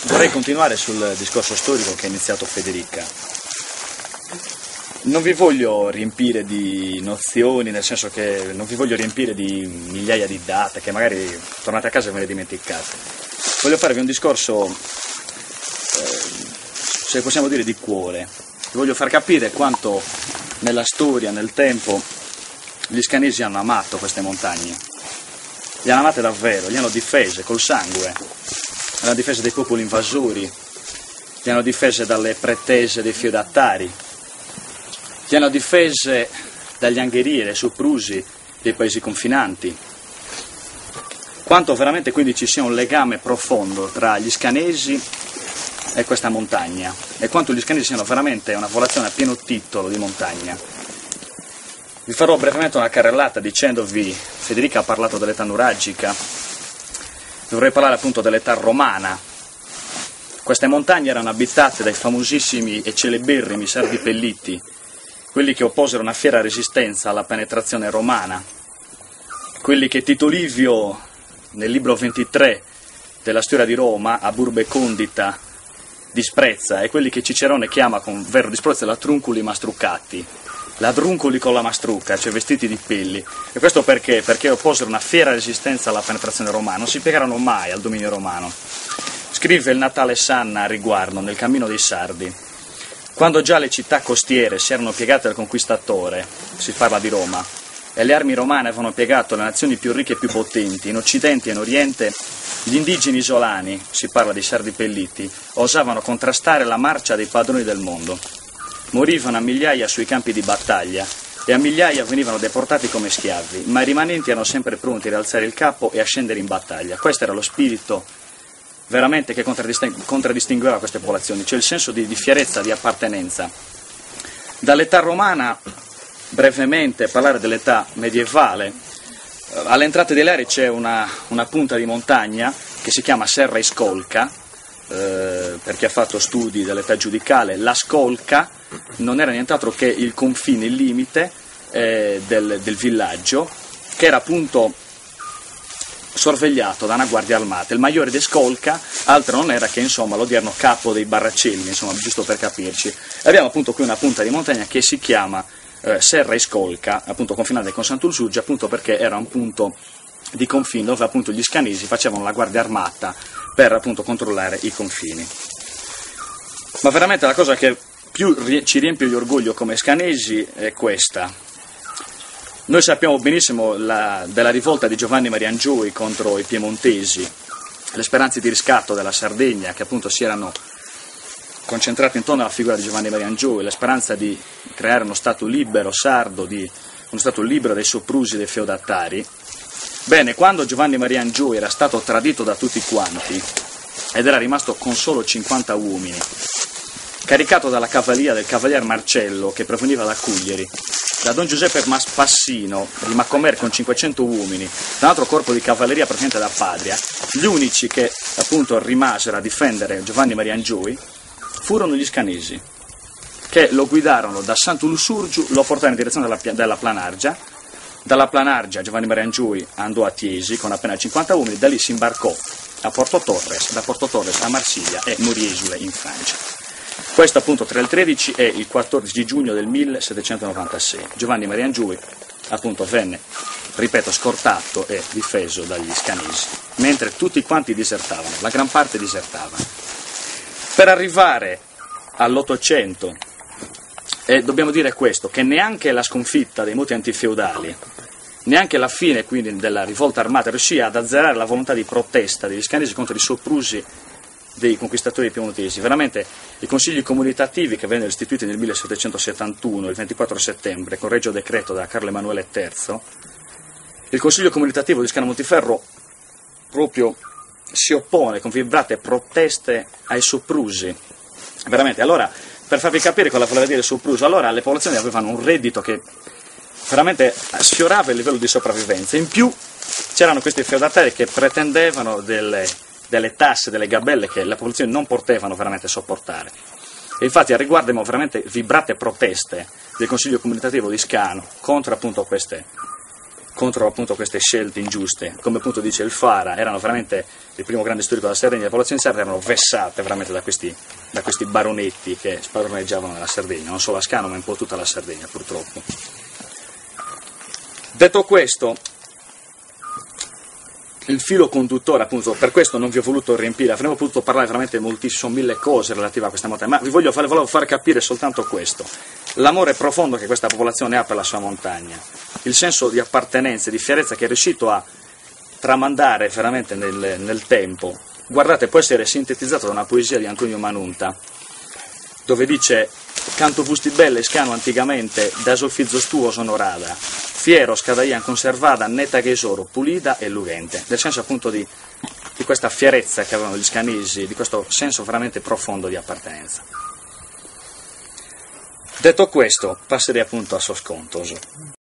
Vorrei continuare sul discorso storico che ha iniziato Federica. Non vi voglio riempire di nozioni, nel senso che non vi voglio riempire di migliaia di date che magari tornate a casa e ve le dimenticate. Voglio farvi un discorso, se possiamo dire, di cuore. Vi voglio far capire quanto nella storia, nel tempo, gli scanesi hanno amato queste montagne. Le hanno amate davvero, le hanno difese col sangue, le hanno difese dai popoli invasori, le hanno difese dalle pretese dei feudatari, le hanno difese dagli angherii e dai soprusi dei paesi confinanti. Quanto veramente quindi ci sia un legame profondo tra gli scanesi e questa montagna, e quanto gli scanesi siano veramente una popolazione a pieno titolo di montagna. Vi farò brevemente una carrellata dicendovi: Federica ha parlato dell'età nuragica, dovrei parlare appunto dell'età romana. Queste montagne erano abitate dai famosissimi e celeberrimi Sardi Pelliti, quelli che opposero una fiera resistenza alla penetrazione romana, quelli che Tito Livio nel libro 23 della storia di Roma, a Burbe Condita, disprezza, e quelli che Cicerone chiama con vero disprezzo la trunculi mastruccati, ladruncoli con la mastrucca, cioè vestiti di pelli. E questo perché? Perché opposero una fiera resistenza alla penetrazione romana, non si piegarono mai al dominio romano. Scrive il Natale Sanna a riguardo nel Cammino dei Sardi: quando già le città costiere si erano piegate al conquistatore, si parla di Roma, e le armi romane avevano piegato le nazioni più ricche e più potenti, in Occidente e in Oriente, gli indigeni isolani, si parla di Sardi Pelliti, osavano contrastare la marcia dei padroni del mondo. Morivano a migliaia sui campi di battaglia e a migliaia venivano deportati come schiavi, ma i rimanenti erano sempre pronti a rialzare il capo e a scendere in battaglia. Questo era lo spirito veramente che contraddistingueva queste popolazioni, cioè il senso di fierezza, di appartenenza. Dall'età romana, brevemente, parlare dell'età medievale. Alle entrate delle aree c'è una punta di montagna che si chiama Serra Iscolca, per chi ha fatto studi dell'età giudicale. La Scolca non era nient'altro che il confine, il limite del villaggio, che era appunto sorvegliato da una guardia armata. Il maggiore di Scolca altro non era che, insomma, l'odierno capo dei Barracelli, insomma, giusto per capirci. E abbiamo appunto qui una punta di montagna che si chiama Serra Iscolca, appunto confinante con Sant'Ulsurgia, appunto perché era un punto di confine dove appunto gli scanesi facevano la guardia armata per appunto controllare i confini. Ma veramente la cosa che più ci riempie di orgoglio come scanesi è questa. Noi sappiamo benissimo della rivolta di Giovanni Maria Angioy contro i piemontesi, le speranze di riscatto della Sardegna che appunto si erano concentrate intorno alla figura di Giovanni Maria Angioy, la speranza di creare uno Stato libero sardo, uno Stato libero dai soprusi dei feudatari. Bene, quando Giovanni Maria Angioy era stato tradito da tutti quanti ed era rimasto con solo 50 uomini, caricato dalla cavalleria del cavalier Marcello che proveniva da Cuglieri, da Don Giuseppe Passino di Maccomer con 500 uomini, da un altro corpo di cavalleria proveniente da Padria, gli unici che appunto rimasero a difendere Giovanni Maria Angioy furono gli scanesi, che lo guidarono da Sant'Ulsurgiu, lo portarono in direzione della Planargia. Dalla Planargia Giovanni Maria Angioy andò a Chiesi con appena 50 uomini, da lì si imbarcò a Porto Torres, da Porto Torres a Marsiglia e Moriesule in Francia. Questo appunto tra il 13 e il 14 giugno del 1796. Giovanni Maria Angioy appunto venne, ripeto, scortato e difeso dagli scanesi, mentre tutti quanti disertavano, la gran parte disertava. Per arrivare all'800, e dobbiamo dire questo, che neanche la sconfitta dei moti antifeudali, neanche la fine quindi della rivolta armata riuscì ad azzerare la volontà di protesta degli scanesi contro i soprusi dei conquistatori piemontesi. Veramente i consigli comunitativi che vennero istituiti nel 1771, il 24 settembre, con regio decreto da Carlo Emanuele III, il consiglio comunitativo di Scano Montiferro proprio si oppone con vibrate proteste ai soprusi. Veramente, allora, per farvi capire cosa voleva dire sopruso, allora le popolazioni avevano un reddito che veramente sfiorava il livello di sopravvivenza. In più c'erano questi feudatari che pretendevano delle tasse, delle gabelle che le popolazioni non potevano veramente sopportare. E infatti al riguardo abbiamo veramente vibrate proteste del Consiglio Comunitativo di Scano contro appunto queste contro appunto queste scelte ingiuste. Come appunto dice il Fara, erano veramente il primo grande storico della Sardegna, le popolazioni sarde erano vessate veramente da questi baronetti che spadroneggiavano nella Sardegna, non solo Ascano ma un po' tutta la Sardegna purtroppo. Detto questo, il filo conduttore, appunto, per questo non vi ho voluto riempire, avremmo potuto parlare veramente moltissimo, mille cose relative a questa montagna, ma vi volevo far capire soltanto questo: l'amore profondo che questa popolazione ha per la sua montagna, il senso di appartenenza e di fierezza che è riuscito a tramandare veramente nel tempo. Guardate, può essere sintetizzato da una poesia di Antonio Manunta, dove dice: canto fusti belle scano anticamente, da solfizzo stuo sonorada, fiero scadaian conservada, netta che esoro, pulida e lugente. Nel senso appunto di questa fierezza che avevano gli scanesi, di questo senso veramente profondo di appartenenza. Detto questo, passerei appunto a Sos Contos.